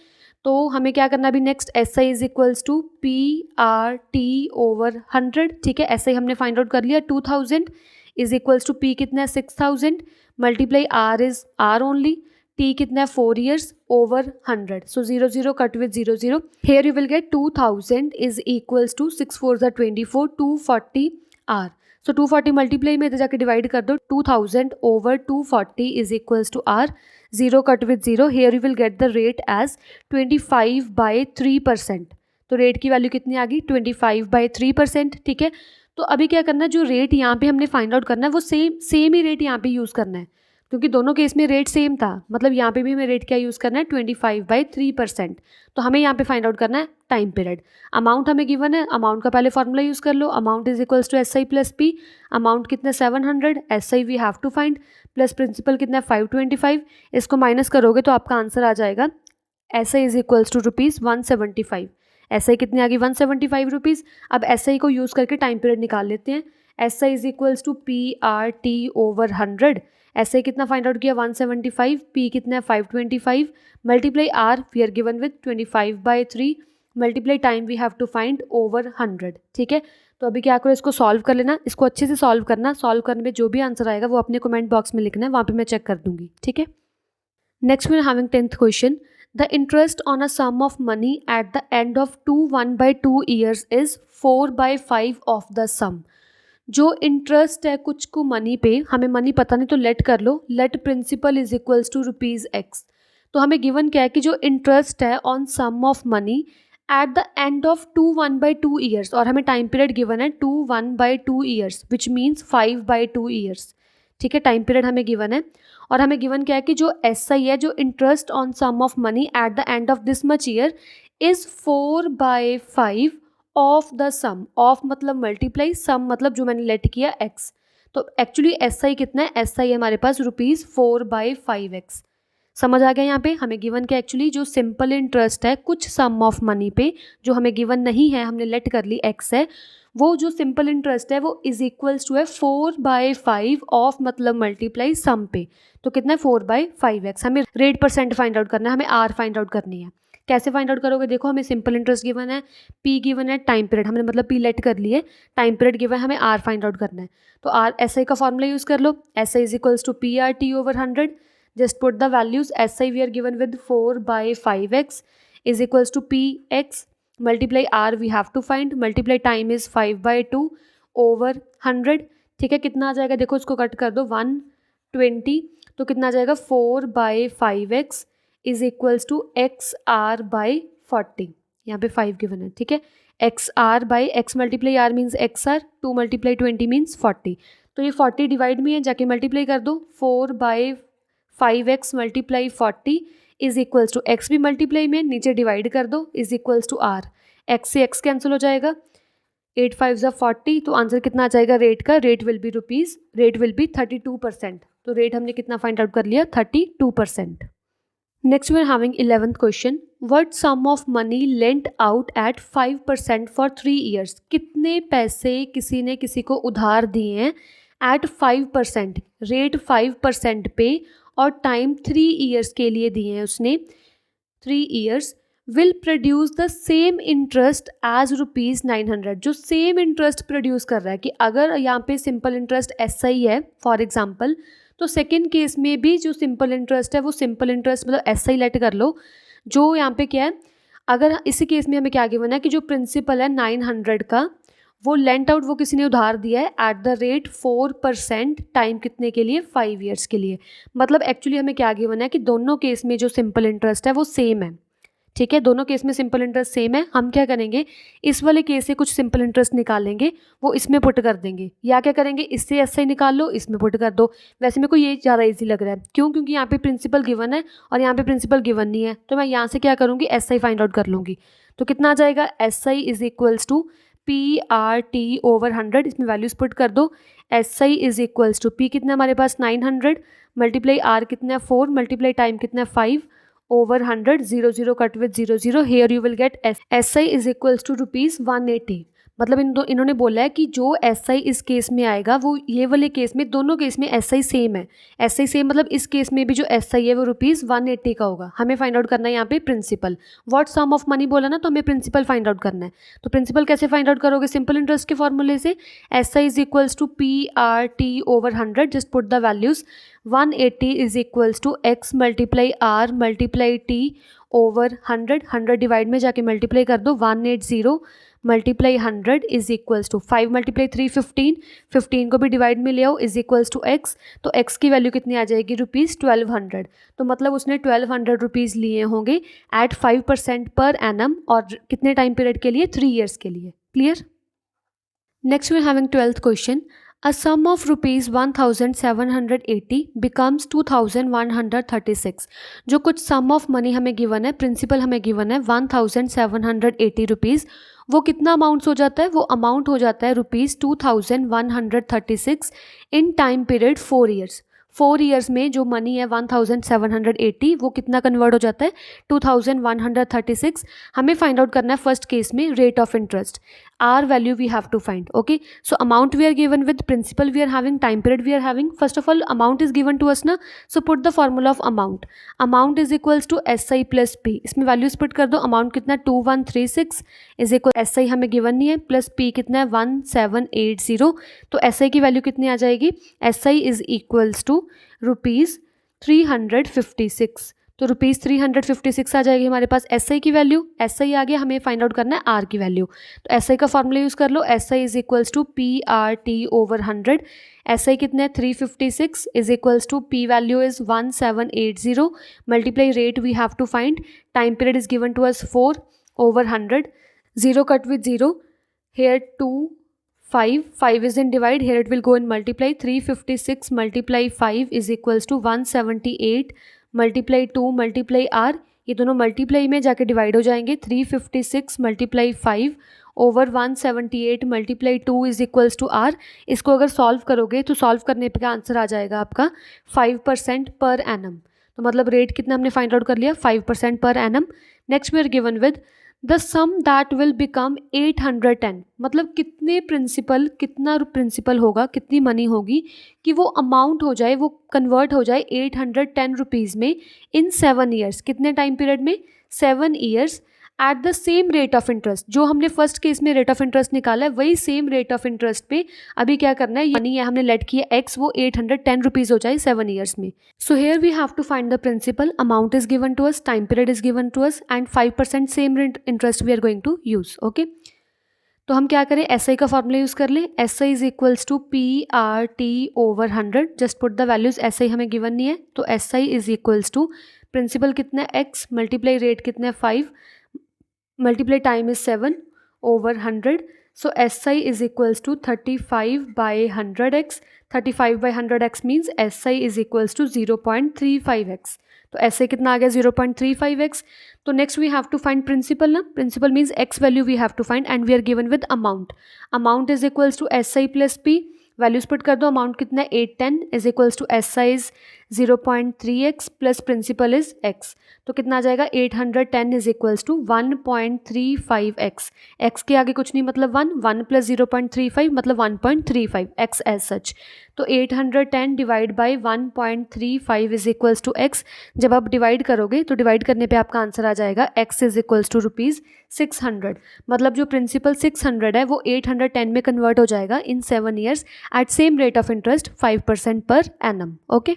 तो हमें क्या करना अभी next, S I is equals to PR/T/100। ठीक है, एस आई हमने फाइंड आउट कर लिया 2000 इज इक्वल्स टू पी कितना है 6000, multiply R is R only, T कितना है 4 years over 100, so 0 0 cut with 0 0, here you will get 2000 is equals to 6 4 24 240 R. So 240 multiply में इधर जाके डिवाइड कर दो, 2000 over 240 is equals to R, 0 cut with 0, here you will get the rate as 25/3%। तो rate की value कितनी आ गई, 25/3%। ठीक है, तो अभी क्या करना है, जो रेट यहाँ पे हमने फाइंड आउट करना है वो सेम ही रेट यहाँ पे यूज़ करना है, क्योंकि दोनों केस में रेट सेम था, मतलब यहाँ पे भी हमें रेट क्या यूज़ करना है, 25/3%। तो हमें यहाँ पे फाइंड आउट करना है टाइम पीरियड। अमाउंट हमें गिवन है, अमाउंट का पहले फॉर्मूला यूज़ कर लो, amount is equals to S I plus P, amount कितना 700, S I we have to find, plus principal कितना 525, इसको माइनस करोगे तो आपका आंसर आ जाएगा S I is equals to ₹175। S I कितनी आ गई, 175 रुपीज़। अब एस आई को यूज़ करके टाइम पीरियड निकाल लेते हैं, S I is equals to PR/T/100, S I कितना फाइंड आउट किया 175, पी कितना है 525, multiply R we are given with 25/3, multiply time we have to find over 100। ठीक है, तो अभी क्या करो, इसको सॉल्व कर लेना, इसको अच्छे से सॉल्व करना, सॉल्व करने में जो भी आंसर आएगा वो अपने कमेंट बॉक्स में लिखना है, वहाँ पे मैं चेक कर दूंगी। ठीक है, next we are having 10th question, the interest on a sum of money at the end of 1/2 years is 4/5 of the sum. जो इंटरेस्ट है कुछ को मनी पे, हमें मनी पता नहीं तो लेट कर लो, let principal is equals to ₹X। तो हमें गिवन क्या है कि जो इंटरेस्ट है on sum of money at the end of 1/2 years, और हमें टाइम पीरियड गिवन है 1/2 ईयर्स विच मीन्स 5/2 ईयर्स। ठीक है, टाइम पीरियड हमें गिवन है, और हमें गिवन क्या है कि जो एस आई है, जो interest on sum of money at the end of this much year is 4/5 of the sum, of मतलब मल्टीप्लाई, सम मतलब जो मैंने लेट किया x। तो एक्चुअली एस आई कितना है, एस आई हमारे पास ₹4/5x। समझ आ गया, यहाँ पे हमें गिवन क्या, एक्चुअली जो सिंपल इंटरेस्ट है कुछ सम ऑफ मनी पे, जो हमें गिवन नहीं है, हमने लेट कर ली x है, वो जो सिंपल इंटरेस्ट है वो इज इक्वल्स टू है 4/5 ऑफ मतलब मल्टीप्लाई सम पे। तो कितना है 4/5x। हमें रेट परसेंट फाइंड आउट करना है, हमें आर फाइंड आउट करनी है। कैसे फाइंड आउट करोगे? देखो हमें सिंपल इंटरेस्ट गिवन है, पी गिवन है, टाइम पीरियड हमने मतलब पी लेट कर लिए, टाइम पीरियड गिवन है, हमें आर फाइंड आउट करना है। तो आर एस आई का फॉर्मूला यूज़ कर लो, S I is equals to P R T over 100, just put the values, S I we are given with 4/5x is equals to P X multiply R we have to find, multiply time is 5/2 over 100। ठीक है, कितना आ जाएगा? देखो इसको cut कर दो, 120, तो कितना आ जाएगा? 4/5x is equals to x R by 40, यहाँ पे 5 गिवन है। ठीक है, x R by x multiply R means x R, 2 × 20 means 40, तो ये 40 डिवाइड में है, जाके मल्टीप्लाई कर दो, 4/5x multiply 40 is equals to x भी मल्टीप्लाई में, नीचे डिवाइड कर दो, is equals to R, x से एक्स कैंसिल हो जाएगा, 8 5 40, तो आंसर कितना आ जाएगा रेट का? रेट विल बी 32%, तो रेट हमने कितना फाइंड आउट कर लिया? 32%। Next we are having 11th question, what sum of money lent out at 5% for 3 years? कितने पैसे किसी ने किसी को उधार दिए हैं एट 5%, रेट 5% पे, और टाइम 3 years के लिए दिए हैं उसने, 3 years, will produce the same interest as ₹900, जो सेम इंटरेस्ट प्रोड्यूस कर रहा है। कि अगर यहाँ पे सिंपल इंटरेस्ट एस आई है फॉर एग्जाम्पल, तो सेकेंड केस में भी जो सिंपल इंटरेस्ट है वो सिंपल इंटरेस्ट मतलब एस आई लेट कर लो, जो यहाँ पे क्या है, अगर इसी केस में हमें क्या गिवन है कि जो प्रिंसिपल है 900 का, वो लेंट आउट वो किसी ने उधार दिया है एट द रेट 4%, टाइम कितने के लिए? 5 years के लिए। मतलब एक्चुअली हमें क्या गिवन है कि दोनों केस में जो सिंपल इंटरेस्ट है वो सेम है। ठीक है, दोनों केस में सिंपल इंटरेस्ट सेम है। हम क्या करेंगे, इस वाले केस से कुछ सिंपल इंटरेस्ट निकालेंगे, वो इसमें पुट कर देंगे, या क्या करेंगे, इससे एस आई निकाल लो, इसमें पुट कर दो। वैसे मेरे को ये ज़्यादा इजी लग रहा है, क्यों? क्योंकि यहाँ पे प्रिंसिपल गिवन है और यहाँ पे प्रिंसिपल गिवन नहीं है, तो मैं यहाँ से क्या करूँगी, एस आई फाइंड आउट कर लूँगी। तो कितना आ जाएगा? S I is equals to P R T over 100, इसमें वैल्यूज पुट कर दो। S I is equals to P कितना हमारे पास 900, मल्टीप्लाई आर कितना है 4, मल्टीप्लाई टाइम कितना है 5 over 100, 0 0 cut with 0 0, here you will get SI is equals to ₹180। मतलब इन्होंने बोला है कि जो SI इस केस में आएगा वो ये वाले केस में, दोनों केस में SI सेम है। SI सेम मतलब इस केस में भी जो SI है वो ₹180 का होगा। हमें फाइंड आउट करना है यहाँ पे principal. What sum of money बोला ना, तो हमें प्रिंसिपल फाइंड आउट करना है। तो प्रिंसिपल कैसे फाइंड आउट करोगे? सिंपल इंटरेस्ट के फॉर्मूले से, SI is equals to PRT over 100, just put the values, 180 is equals to x multiply r multiply t over 100, 100 divide में जाके मल्टीप्लाई कर दो, 180 multiply 100 is equals to 5 multiply 3 15, 15 को भी डिवाइड में ले आओ, इज इक्वल्स टू x, तो x की वैल्यू कितनी आ जाएगी? ₹1200। तो मतलब उसने 1200 रुपीज़ लिए होंगे एट 5% पर एनम, और कितने टाइम पीरियड के लिए? 3 years के लिए। Clear? Next we are having 12th question, a sum of ₹1780 becomes 2136। जो कुछ सम ऑफ मनी हमें गिवन है, प्रिंसिपल हमें गिवन है 1780 रुपीज़, वो कितना अमाउंट्स हो जाता है? वो अमाउंट हो जाता है ₹2136 in time period 4 years। 4 years में जो मनी है 1780, वो कितना कन्वर्ट हो जाता है? 2136। हमें फाइंड आउट करना है फर्स्ट केस में rate of interest, R value we have to find. Okay, so amount we are given with, principal we are having, time period we are having. First of all amount is given to us ना, so put the formula of amount, amount is equals to S I plus P, इसमें values put कर दो। Amount कितना? 2136 is equal, S I हमें given नहीं है, plus P कितना है 1780, तो एस आई की वैल्यू कितनी आ जाएगी? S I is equals to ₹356, तो ₹356 आ जाएगी हमारे पास एस आई की वैल्यू। एस आई आ गया, हमें फाइंड आउट करना है आर की वैल्यू, तो एस आई का फॉर्मूला यूज़ कर लो, S I is equals to PRT over 100। S I कितना है? 356 is equals to P value is 1780, multiply rate we have to find, time period is given to us 4 over 100, 0 cut with 0, here 2 5 is in divide, here it will go in multiply, 356 multiply 5 is equals to 178 multiply 2 multiply r, ये दोनों multiply में जाके divide हो जाएंगे, 356 multiply 5 over 178 multiply 2 is equals to r। इसको अगर solve करोगे तो सॉल्व करने पे आंसर आ जाएगा आपका 5% पर एनम। तो मतलब रेट कितना हमने फाइंड आउट कर लिया? 5% पर annum. Next we are given with the sum that will become 810, मतलब कितने प्रिंसिपल, कितना प्रिंसिपल होगा, कितनी मनी होगी कि वो अमाउंट हो जाए, वो कन्वर्ट हो जाए 810 रुपीज़ में इन 7 years। कितने टाइम पीरियड में? 7 years eight the same rate of interest. जो हमने फर्स्ट केस में रेट ऑफ इंटरेस्ट निकाला है वही सेम रेट ऑफ इंटरेस्ट पे अभी क्या करना है, यानी हमने लेट किया एक्स, वो 810 रुपीज हो जाए 7 ईयर्स में। So here we have to find the principal, amount is given to us, time period is given to us and 5% same interest we are going to use. Okay, तो हम क्या करें, S I का formula use कर लें। S I is equals to PRT/100। Just put the values, S I हमें given नहीं है, तो S I is equals to principal कितना है x, मल्टीप्लाई रेट कितना है 5, multiply time is 7/100। So S I is equals to 35/100x। 35/100x means S I is equals to 0.35x। तो S I कितना आ गया, 0.35x। तो next we have to find principal ना, principle means x value we have to find and we are given with amount. Amount is equals to S I plus P, values put कर दो, amount कितना है 810 is equals to S I is 0.3x plus principal is x। तो कितना आ जाएगा, 810 is equals to 1.35x। x के आगे कुछ नहीं मतलब 1 प्लस 0.35 मतलब 1.35 x एज सच। तो 810 divide by 1.35 is equals to x। जब आप डिवाइड करोगे तो डिवाइड करने पे आपका आंसर आ जाएगा x इज इक्वल्स टू ₹600। मतलब जो प्रिंसिपल 600 है वो 810 में कन्वर्ट हो जाएगा in 7 years at same rate of interest 5% पर annum. Okay,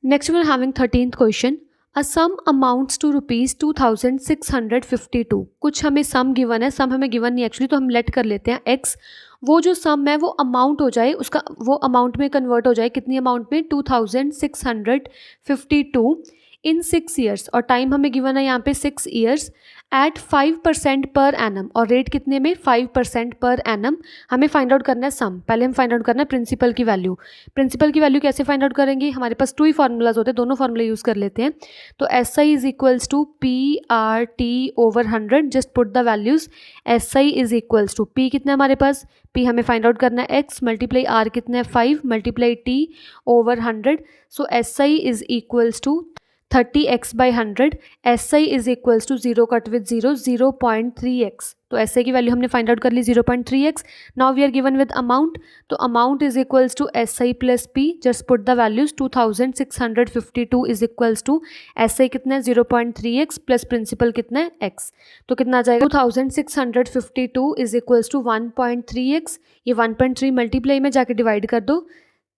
next we are having 13th question. A sum amounts to ₹2652। कुछ हमें सम गिवन है, सम हमें गिवन नहीं एक्चुअली, तो हम लेट कर लेते हैं x। वो जो सम है वो अमाउंट हो जाए, उसका वो अमाउंट में कन्वर्ट हो जाए कितनी अमाउंट में, 2652 इन 6 ईयर्स, और टाइम हमें गिवन है यहाँ पे 6 ईयर्स एट 5% पर एनम, और रेट कितने में 5% पर एनम। हमें फाइंड आउट करना है सम, पहले हम फाइंड आउट करना है प्रिंसिपल की वैल्यू। प्रिंसिपल की वैल्यू कैसे फाइंड आउट करेंगे, हमारे पास 2 ही फार्मूलाज होते हैं, दोनों फार्मूले यूज़ कर लेते हैं। तो S I is equals to PRT/100। Just put the values, S I is equals to P कितना है हमारे पास, P हमें फाइंड आउट करना है x, मल्टीप्लाई R कितना है 5, multiply T/100। So S I is equals to 30x/100। S I is equals to 0 cut with 0, 0.3x। तो एस आई की वैल्यू हमने फाइंड आउट कर ली 0.3x। Now we are given with amount, तो amount is equals to S I plus P. Just put the values, 2652 is equals to S I कितना है 0.3x plus principal कितना है x। तो कितना आ जाएगा, 2652 इज इक्वल्स टू 1.3x। ये 1.3 मल्टीप्लाई में जाके डिवाइड कर दो,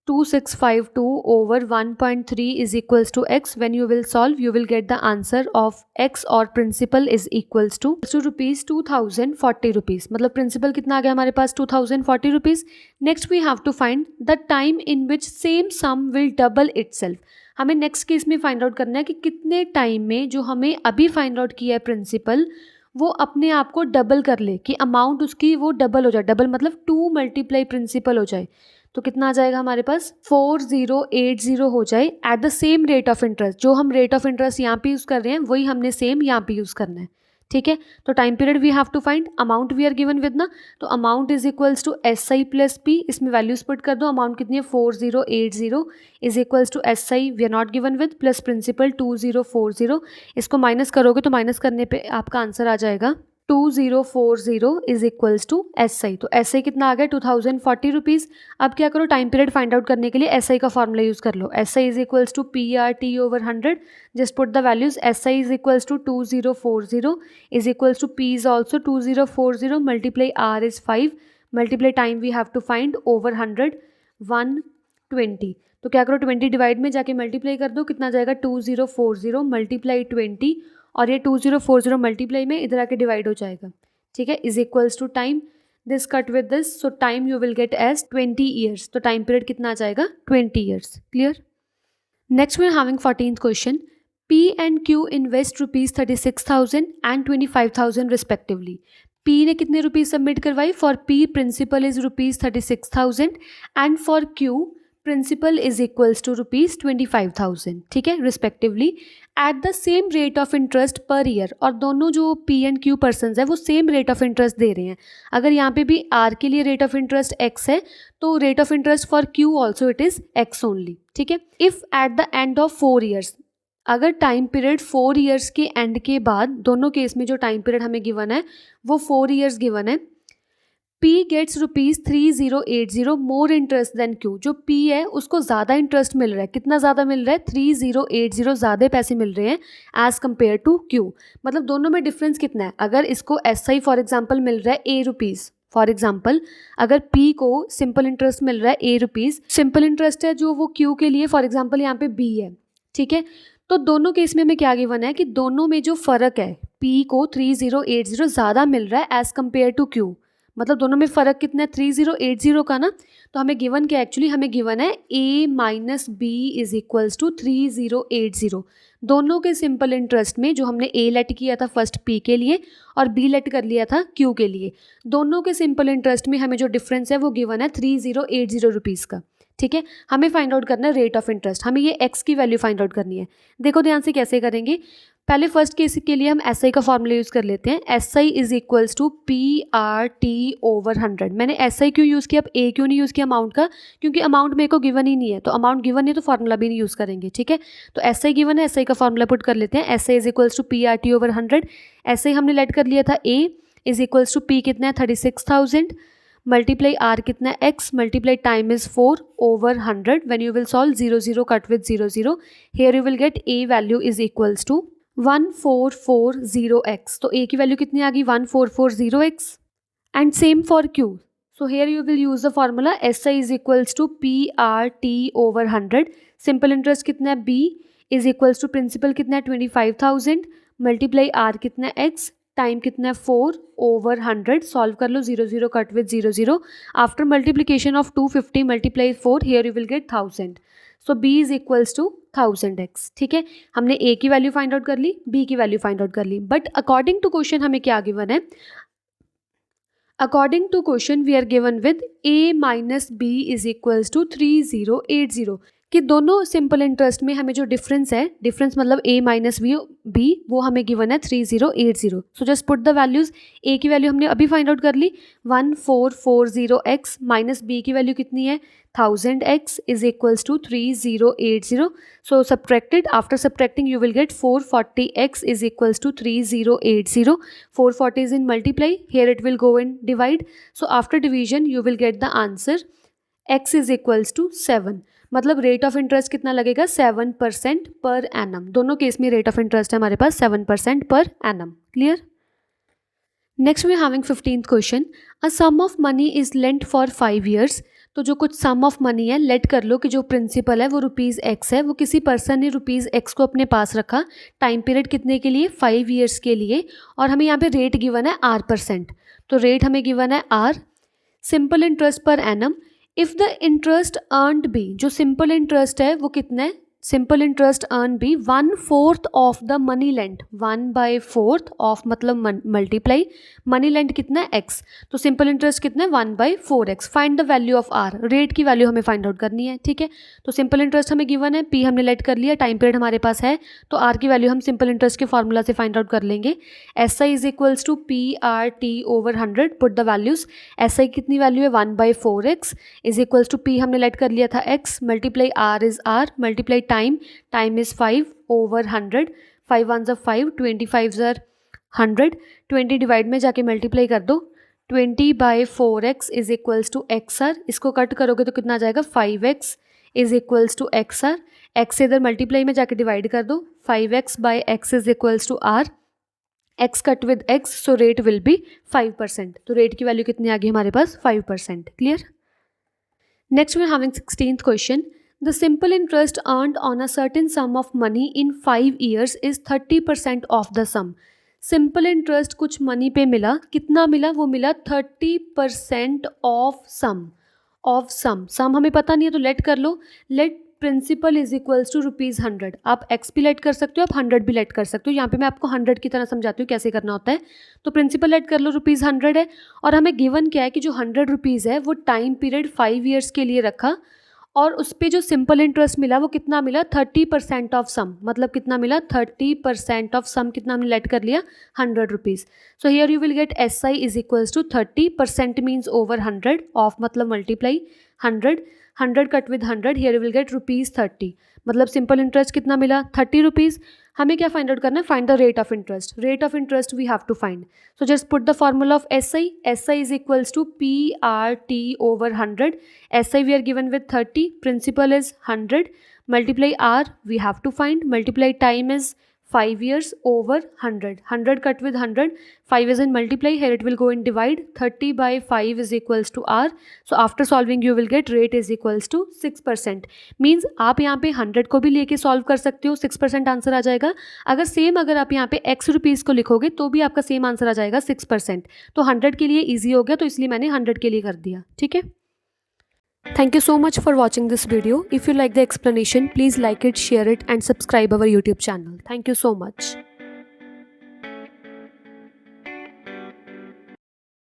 2652 over 1.3 is equals to x. When you will solve, you will get the answer of x or principal is equals to rupees 2040 rupees। मतलब principal कितना आ गया हमारे पास 2040 rupees। Next we have to find the time in which same sum will double itself। हमें next case में find out करना है कि कितने टाइम में जो हमें अभी फाइंड आउट किया है प्रिंसिपल वो अपने आप को डबल कर ले, कि अमाउंट उसकी वो डबल हो जाए। डबल मतलब 2 मल्टीप्लाई प्रिंसिपल हो जाए। तो कितना आ जाएगा हमारे पास, 4080 हो जाए eight the same rate of interest. जो हम रेट ऑफ इंटरेस्ट यहाँ पे यूज़ कर रहे हैं वही हमने सेम यहाँ पे यूज़ करना है। ठीक है, तो time period we have to find, amount we are given with ना, तो amount is equals to S I plus P. इसमें वैल्यूज पुट कर दो, अमाउंट कितनी है 4080 is equals to S I we are not given with plus principal 2040। इसको minus करोगे तो माइनस करने पे आपका आंसर आ जाएगा 2040 is equals to S I. तो एस आई कितना आ गया 2040 रुपीज़। अब क्या करो, टाइम पीरियड फाइंड आउट करने के लिए एस आई का फॉर्मूला यूज़ कर लो। S I is equals to PRT/100। Just put the values, S I is equals to 2040 is equals to P is also 2040, multiply R is 5, multiply time we have to find over 100 120। तो क्या करो, 20 divide में जाके multiply कर दो, कितना जाएगा 2040 multiply 20, और ये 2040 मल्टीप्लाई में इधर आके डिवाइड हो जाएगा। ठीक है, is equals to time, this cut with this, so time you will get as 20 years. तो टाइम पीरियड कितना आ जाएगा 20 years. Clear. Next we are having 14th question. P and Q invest ₹36,000 and 25,000 respectively. P ने कितने rupees submit करवाई, for P principal is ₹36,000 and for Q principal is equals to ₹25,000। ठीक है, respectively at the same rate of interest per year. और दोनों जो P and Q person है वो सेम रेट ऑफ इंटरेस्ट दे रहे हैं। अगर यहाँ पे भी R के लिए रेट ऑफ इंटरेस्ट x है तो rate of interest for Q also it is x only. ठीक है, if at the end of 4 years, अगर टाइम पीरियड 4 ईयर्स के एंड के बाद, दोनों केस में जो टाइम पीरियड हमें गिवन है वो 4 ईयर्स गिवन है, P gets ₹3080 more interest than Q। जो P है उसको ज़्यादा इंटरेस्ट मिल रहा है। कितना ज़्यादा मिल रहा है? 3080 ज़्यादा पैसे मिल रहे हैं एज़ कम्पेयर टू Q। मतलब दोनों में डिफरेंस कितना है? अगर इसको SI फॉर एग्जाम्पल मिल रहा है ₹A, फॉर एग्जाम्पल अगर P को सिंपल इंटरेस्ट मिल रहा है ₹A, सिंपल इंटरेस्ट है जो वो Q के लिए फॉर एग्जाम्पल यहाँ पे B है, ठीक है। तो दोनों केस में हमें क्या गिवन है कि दोनों में जो फ़र्क है, P को 3080 ज़्यादा मिल रहा है एज़ कम्पेयर टू Q। मतलब दोनों में फ़र्क कितना है? 3080 का ना। तो हमें गिवन क्या, एक्चुअली हमें गिवन है A minus B is equals to 3080। दोनों के सिंपल इंटरेस्ट में जो हमने A लेट किया था फर्स्ट P के लिए और B लेट कर लिया था Q के लिए, दोनों के सिंपल इंटरेस्ट में हमें जो डिफरेंस है वो गिवन है 3080 रुपीज़ का, ठीक है। हमें फाइंड आउट करना है रेट ऑफ इंटरेस्ट, हमें ये x की वैल्यू फाइंड आउट करनी है। देखो ध्यान से कैसे करेंगे। पहले फर्स्ट केस के लिए हम SI का फॉर्मूला यूज़ कर लेते हैं। SI is equals to PRT/100। मैंने SI क्यों यूज़ किया, अब A क्यों नहीं यूज़ किया अमाउंट का? क्योंकि अमाउंट मेरे को गिवन ही नहीं है, तो अमाउंट गिवन नहीं तो फॉर्मूला भी नहीं यूज़ करेंगे, ठीक है। तो SI गिवन है, SI का फॉर्मूला पुट कर लेते हैं। SI is equals to PRT/100। SI हमने लेट कर लिया था A is equals to P कितना है 36,000 मल्टीप्लाई R कितना है x multiply time is 4/100। when you will solve 0 cut with 0 here you will get A value is equals to 1440x। तो A की वैल्यू कितनी आ गई 1440x and same for Q। So here you will use the formula SI is equals to PRT/100। Simple interest कितना है B is equals to principal कितना है 25,000 multiply R कितना है x टाइम कितना है 4/100। सॉल्व कर लो 0 cut with 0 after multiplication of 250 multiply 4 here you will get 1000। So B is equals to 1000x, ठीक है। हमने A की वैल्यू फाइंड आउट कर ली, B की वैल्यू फाइंड आउट कर ली, बट अकॉर्डिंग टू क्वेश्चन हमें क्या गिवन है? According to question we are given with A minus B is equals to 3080 कि दोनों सिंपल इंटरेस्ट में हमें जो डिफरेंस है, डिफरेंस मतलब A माइनस B वो हमें गिवन है 3080। So just put the values. A की वैल्यू हमने अभी फाइंड आउट कर ली 1440x माइनस B की वैल्यू कितनी है 1000x is equals to 3080। So subtracted, after subtracting you will get 440x is equals to 3080। 440 is in multiply, here it will go in divide. So after division you will get the answer x is equals to 7। मतलब rate of interest कितना लगेगा 7% पर annum. दोनों case में rate of interest है हमारे पास 7% पर annum. Clear? Next we having 15th question. A sum of money is lent for 5 years। तो जो कुछ सम ऑफ मनी है, लेट कर लो कि जो प्रिंसिपल है वो ₹x है, वो किसी पर्सन ने ₹x को अपने पास रखा। टाइम पीरियड कितने के लिए 5 years के लिए, और हमें यहाँ पे रेट गिवन है R%। तो रेट हमें गिवन है R। सिंपल इंटरेस्ट पर annum. If the interest earned be, जो सिंपल इंटरेस्ट है वो कितना है? Simple interest earn be 1/4 of the money lent. 1/4 of मतलब मल्टीप्लाई मनी लेंट कितना है x। तो सिंपल इंटरेस्ट कितना है 1/4x। Find the value of r। Rate की वैल्यू हमें फाइंड आउट करनी है, ठीक है। तो सिंपल इंटरेस्ट हमें गिवन है, p हमने लेट कर लिया, टाइम पीरियड हमारे पास है, तो r की वैल्यू हम सिंपल इंटरेस्ट के फॉर्मूला से फाइंड आउट कर लेंगे। SI is equals to PRT/100। Put the values. SI कितनी वैल्यू है 1/4x is equals to p हमने लेट कर लिया था x multiply r is r multiply time is 5/100। 5 1 5, 25 100, 20 divide में जाके मल्टीप्लाई कर दो। 20/4x is equals to XR। इसको कट करोगे तो कितना आ जाएगा 5x is equals to XR। x से इधर मल्टीप्लाई में जाके डिवाइड कर दो। 5x/x is equals to R। x cut with x, so rate will be 5%। तो रेट की वैल्यू कितनी आ गई हमारे पास 5%। Clear? Next we are having 16th question. The simple interest earned on a certain sum of money in 5 years is 30% of the sum। Simple interest कुछ money पे मिला, कितना मिला? वो मिला 30% ऑफ सम। ऑफ सम हमें पता नहीं है तो लेट कर लो। Let principal is equals to ₹100। आप x भी लेट कर सकते हो, आप 100 भी लेट कर सकते हो। यहाँ पे मैं आपको 100 की तरह समझाती हूँ कैसे करना होता है। तो प्रिंसिपल लेट कर लो ₹100 है, और हमें गिवन क्या है कि जो ₹100 है वो टाइम पीरियड 5 years के लिए रखा, और उस पर जो सिंपल इंटरेस्ट मिला वो कितना मिला 30% ऑफ सम। मतलब कितना मिला 30% ऑफ सम, कितना हमने लेट कर लिया ₹100। So here you will get SI is equals to 30% means over 100 of मतलब multiply 100। 100 cut with 100, here you will get ₹30. मतलब सिंपल इंटरेस्ट कितना मिला? 30 रुपीज़. हमें क्या फाइंड आउट करना है? Find the rate of interest. Rate of interest we have to find. So just put the formula of SI. SI is equals to PRT over 100. SI we are given with 30. Principal is 100. Multiply R we have to find. Multiply time is 5 years over 100. 100 cut with 100. 5 is in multiply. Here it will go in divide. 30 by 5 is equals to R. So after solving you will get rate is equals to 6%. Means आप यहाँ पे 100 को भी लेके solve कर सकते हो, 6% answer आ जाएगा. अगर आप यहाँ पे x रुपीज़ को लिखोगे तो भी आपका सेम आंसर आ जाएगा 6%. तो 100 के लिए ईजी हो गया, तो इसलिए मैंने 100 के लिए कर दिया. ठीक है. Thank you so much for watching this video. If you like the explanation, please like it, share it and subscribe our YouTube channel. Thank you so much.